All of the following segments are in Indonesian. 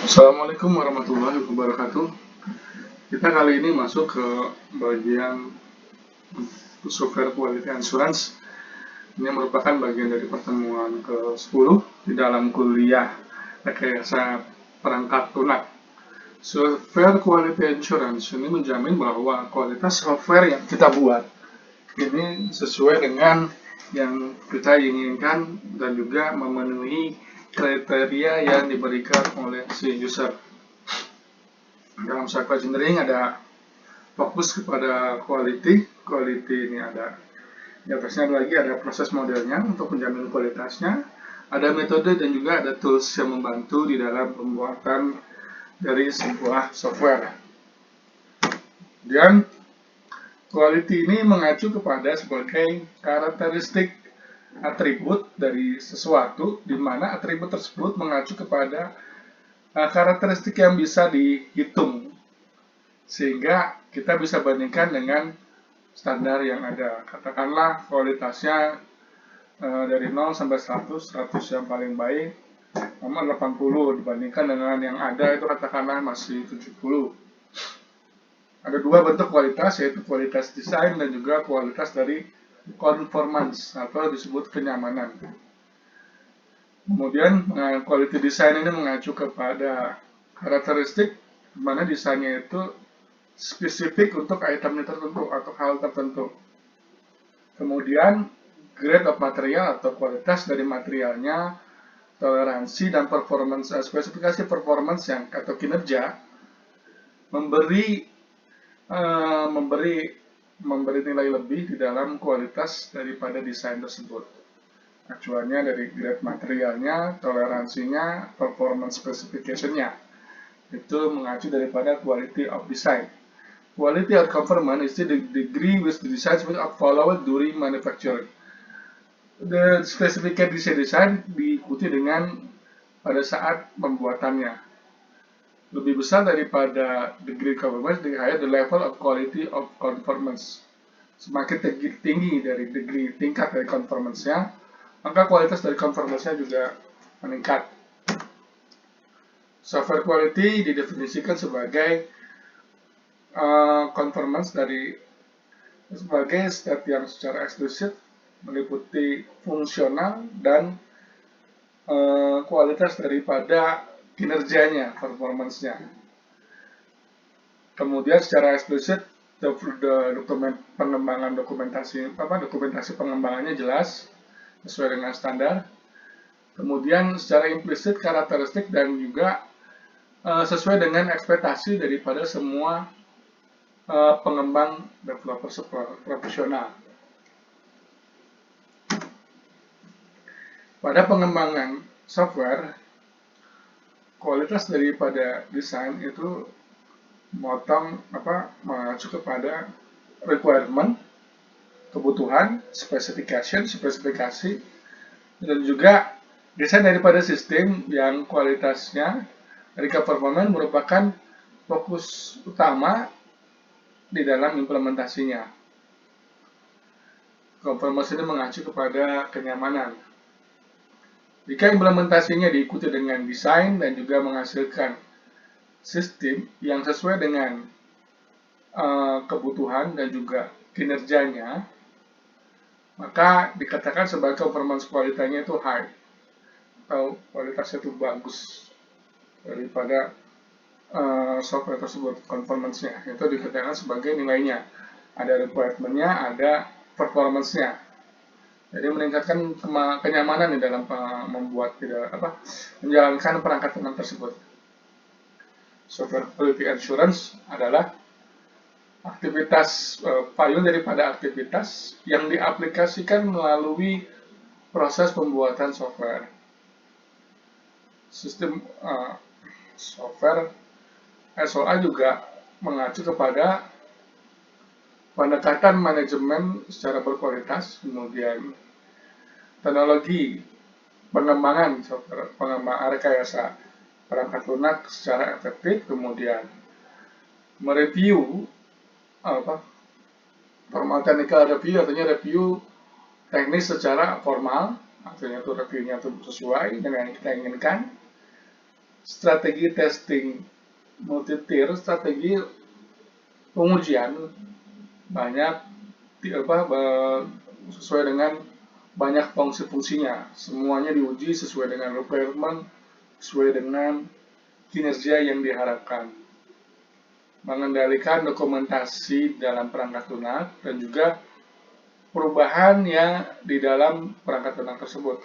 Assalamualaikum warahmatullahi wabarakatuh. Kita kali ini masuk ke bagian software quality assurance. Ini merupakan bagian dari pertemuan ke-10 di dalam kuliah rekayasa perangkat lunak. Software quality assurance ini menjamin bahwa kualitas software yang kita buat ini sesuai dengan yang kita inginkan dan juga memenuhi kriteria yang diberikan oleh si user. Dalam software engineering ada fokus kepada quality ini ada di atasnya lagi ada proses modelnya untuk menjamin kualitasnya, ada metode dan juga ada tools yang membantu di dalam pembuatan dari sebuah software. Dan quality ini mengacu kepada sebagai karakteristik atribut dari sesuatu, di mana atribut tersebut mengacu kepada karakteristik yang bisa dihitung, sehingga kita bisa bandingkan dengan standar yang ada. Katakanlah kualitasnya dari 0 sampai 100, 100 yang paling baik, nomor 80 dibandingkan dengan yang ada itu katakanlah masih 70. Ada dua bentuk kualitas, yaitu kualitas desain dan juga kualitas dari conformance atau disebut kenyamanan. Kemudian quality design ini mengacu kepada karakteristik di mana desainnya itu spesifik untuk item tertentu atau hal tertentu. Kemudian grade of material atau kualitas dari materialnya, toleransi dan performance, spesifikasi performance yang atau kinerja memberi nilai lebih di dalam kualitas daripada desain tersebut. Acuannya dari grade materialnya, toleransinya, performance specification-nya. Itu mengacu daripada quality of design. Quality of conformance is the degree which the design will followed during manufacturing. The specific design diikuti dengan pada saat pembuatannya. Lebih besar daripada degree conformance, the higher the level of quality of conformance. Semakin tinggi dari degree tingkat dari conformance-nya, maka kualitas dari conformance-nya juga meningkat. Software quality didefinisikan sebagai conformance sebagai state yang secara eksplisit meliputi fungsional dan kualitas daripada kinerjanya, performance-nya. Kemudian secara eksplisit dokumentasi pengembangannya jelas sesuai dengan standar. Kemudian secara implisit karakteristik dan juga sesuai dengan ekspektasi daripada semua pengembang developer profesional. Pada pengembangan software, kualitas daripada desain itu mengacu kepada requirement, kebutuhan, spesifikasi, dan juga desain daripada sistem yang kualitasnya dari performance merupakan fokus utama di dalam implementasinya. Conformance ini mengacu kepada kenyamanan. Jika implementasinya diikuti dengan desain dan juga menghasilkan sistem yang sesuai dengan kebutuhan dan juga kinerjanya, maka dikatakan sebagai performance kualitasnya itu high atau kualitasnya itu bagus daripada software tersebut. Conformance-nya itu dikatakan sebagai nilainya, ada requirement-nya, ada performance-nya. Jadi meningkatkan kenyamanan di dalam menjalankan perangkat lunak tersebut. Software quality assurance adalah aktivitas payung daripada aktivitas yang diaplikasikan melalui proses pembuatan software. Sistem software SOA juga mengacu kepada pendekatan manajemen secara berkualitas, kemudian teknologi pengembangan software, pengembangan rekayasa perangkat lunak secara efektif, kemudian mereview formal technical review, artinya review teknis secara formal, artinya itu reviewnya itu sesuai dengan yang kita inginkan, strategi testing multi-tier, strategi pengujian banyak sesuai dengan banyak fungsi-fungsinya. Semuanya diuji sesuai dengan requirement, sesuai dengan kinerja yang diharapkan. Mengendalikan dokumentasi dalam perangkat lunak dan juga perubahan yang di dalam perangkat lunak tersebut.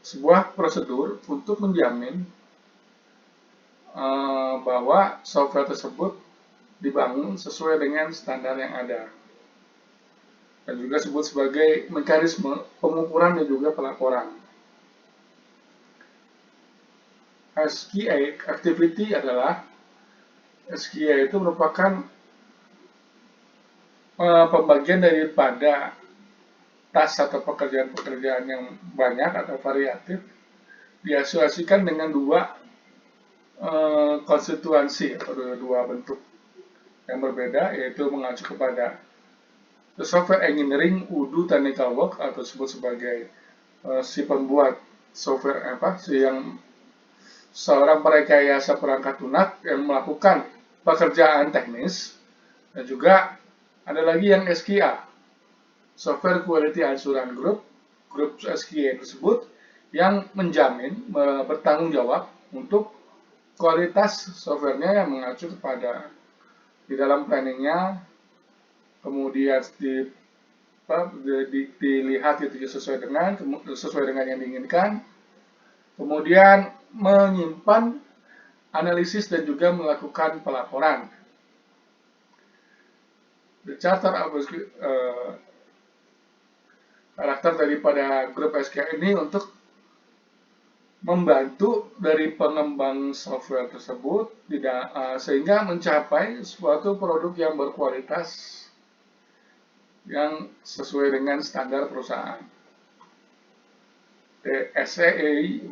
Sebuah prosedur untuk menjamin bahwa software tersebut dibangun sesuai dengan standar yang ada. Dan juga disebut sebagai mekanisme pengukuran dan juga pelaporan. SQA activity adalah SQA itu merupakan pembagian daripada task atau pekerjaan-pekerjaan yang banyak atau variatif diasosiasikan dengan dua konstituensi atau dua bentuk yang berbeda, yaitu mengacu kepada the software engineering UDU technical work atau disebut sebagai si pembuat software yang seorang perekayasa perangkat lunak yang melakukan pekerjaan teknis, dan juga ada lagi yang SQA, Software Quality Assurance Group SQA tersebut yang menjamin bertanggung jawab untuk kualitas softwarenya yang mengacu kepada di dalam planningnya, kemudian dilihat itu sesuai dengan yang diinginkan, kemudian menyimpan analisis dan juga melakukan pelaporan. The charter of karakter daripada grup SQA ini untuk membantu dari pengembang software tersebut sehingga mencapai suatu produk yang berkualitas yang sesuai dengan standar perusahaan. SAA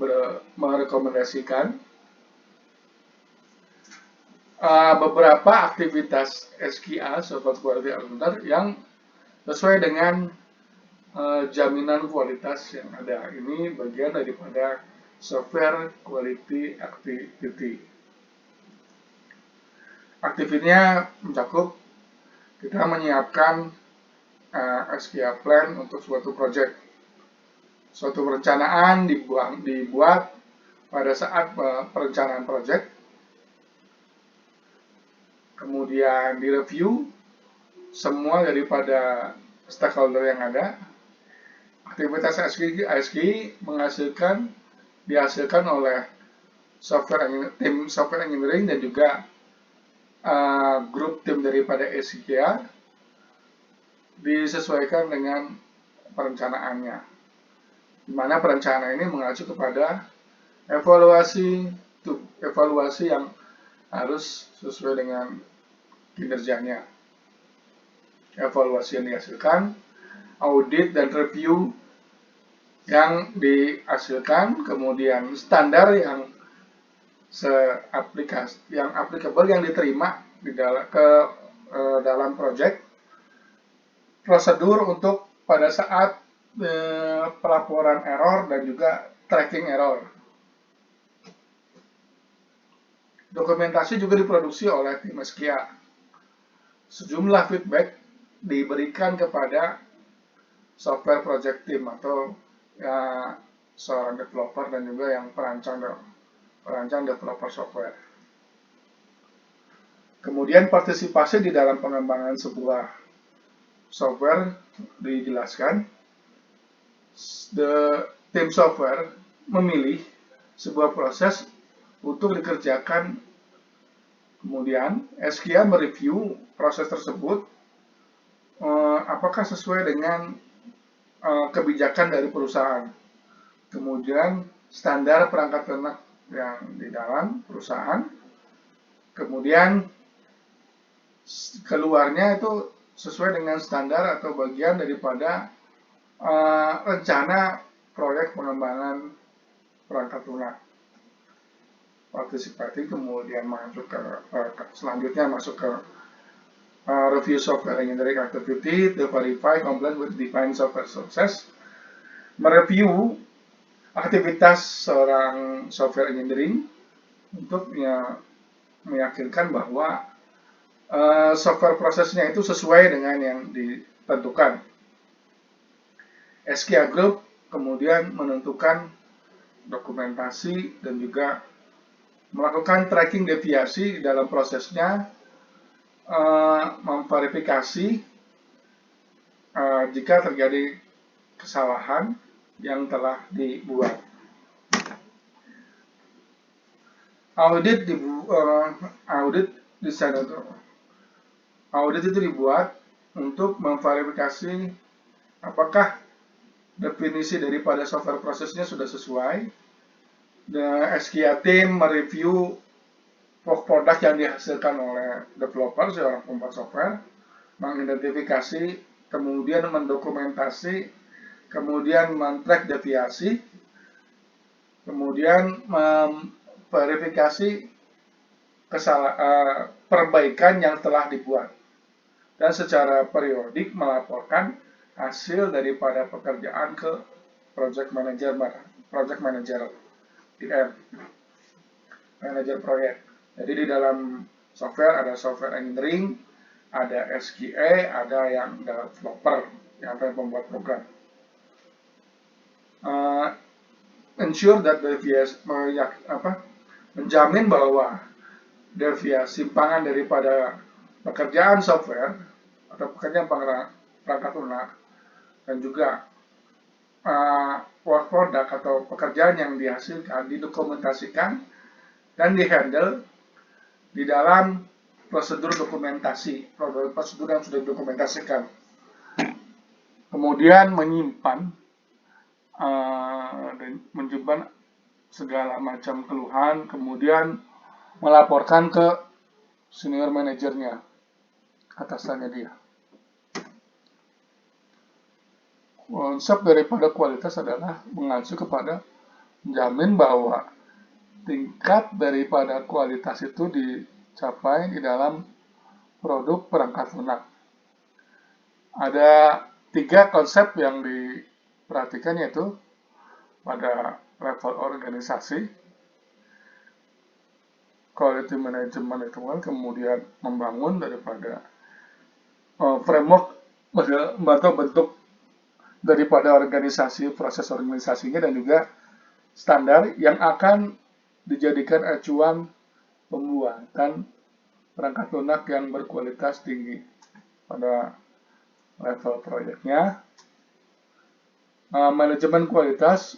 merekomendasikan beberapa aktivitas SQA, Software Quality Assurance, yang sesuai dengan jaminan kualitas yang ada. Ini bagian daripada Software Quality Activity. Aktivitasnya mencakup kita menyiapkan SQA plan untuk suatu project. Suatu perencanaan dibuat pada saat perencanaan project, kemudian direview semua daripada stakeholder yang ada. Aktivitas SQA dihasilkan oleh tim software engineering dan juga grup tim daripada SQA, disesuaikan dengan perencanaannya, di mana perencanaan ini mengacu kepada evaluasi yang harus sesuai dengan kinerjanya. Evaluasi yang dihasilkan, audit dan review yang dihasilkan, kemudian standar yang applicable yang diterima di dalam project, prosedur untuk pada saat pelaporan error dan juga tracking error. Dokumentasi juga diproduksi oleh tim SQA. Sejumlah feedback diberikan kepada software project team atau seorang developer dan juga yang perancang developer software. Kemudian partisipasi di dalam pengembangan sebuah software dijelaskan. Tim software memilih sebuah proses untuk dikerjakan. Kemudian SQA mereview proses tersebut apakah sesuai dengan kebijakan dari perusahaan, kemudian standar perangkat lunak yang di dalam perusahaan, kemudian keluarnya itu sesuai dengan standar atau bagian daripada rencana proyek pengembangan perangkat lunak. Participating, kemudian masuk ke selanjutnya masuk ke review software engineering activity to verify compliance with defined software process. Mereview aktivitas seorang software engineering untuk meyakinkan bahwa software prosesnya itu sesuai dengan yang ditentukan. SKA Group kemudian menentukan dokumentasi dan juga melakukan tracking deviasi dalam prosesnya, memverifikasi jika terjadi kesalahan yang telah dibuat. Audit itu dibuat untuk memverifikasi apakah definisi daripada software prosesnya sudah sesuai. SKA team mereview produk yang dihasilkan oleh developer, seorang pembuat software, mengidentifikasi, kemudian mendokumentasi, kemudian men-track deviasi, kemudian memverifikasi perbaikan yang telah dibuat, dan secara periodik melaporkan hasil daripada pekerjaan ke project manager PM, manager proyek. Jadi di dalam software ada software engineering, ada SQA, ada yang developer yang akan membuat program. Ensure that menjamin bahwa deviasi simpangan daripada pekerjaan software atau pekerjaan perangkat lunak dan juga work product atau pekerjaan yang dihasilkan didokumentasikan dan dihandle di dalam prosedur dokumentasi, prosedur yang sudah didokumentasikan. Kemudian menyimpan segala macam keluhan, kemudian melaporkan ke senior manajernya, atasannya dia. Konsep daripada kualitas adalah mengacu kepada menjamin bahwa tingkat daripada kualitas itu dicapai di dalam produk perangkat lunak. Ada 3 konsep yang diperhatikan, yaitu pada level organisasi, quality management itu kan, kemudian membangun daripada framework atau bentuk daripada organisasi, proses organisasinya, dan juga standar yang akan dijadikan acuan pembuatan perangkat lunak yang berkualitas tinggi pada level proyeknya. Manajemen kualitas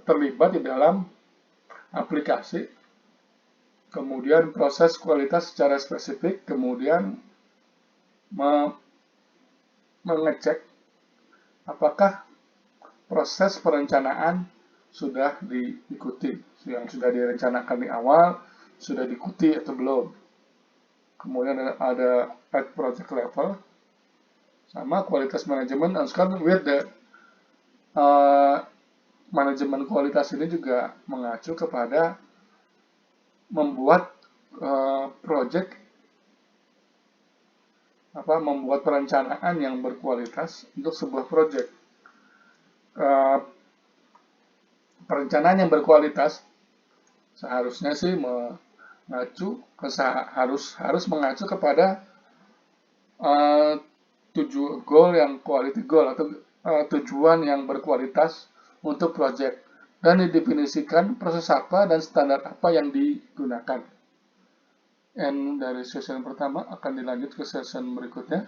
terlibat di dalam aplikasi, kemudian proses kualitas secara spesifik, kemudian mengecek apakah proses perencanaan sudah diikuti, yang sudah direncanakan di awal sudah diikuti atau belum. Kemudian ada at project level, sama kualitas manajemen, with the manajemen kualitas ini juga mengacu kepada membuat membuat perencanaan yang berkualitas untuk sebuah project. Perencanaan yang berkualitas seharusnya sih harus mengacu kepada goal yang quality goal atau tujuan yang berkualitas untuk project, dan didefinisikan proses apa dan standar apa yang digunakan. Dan dari session pertama akan dilanjut ke session berikutnya.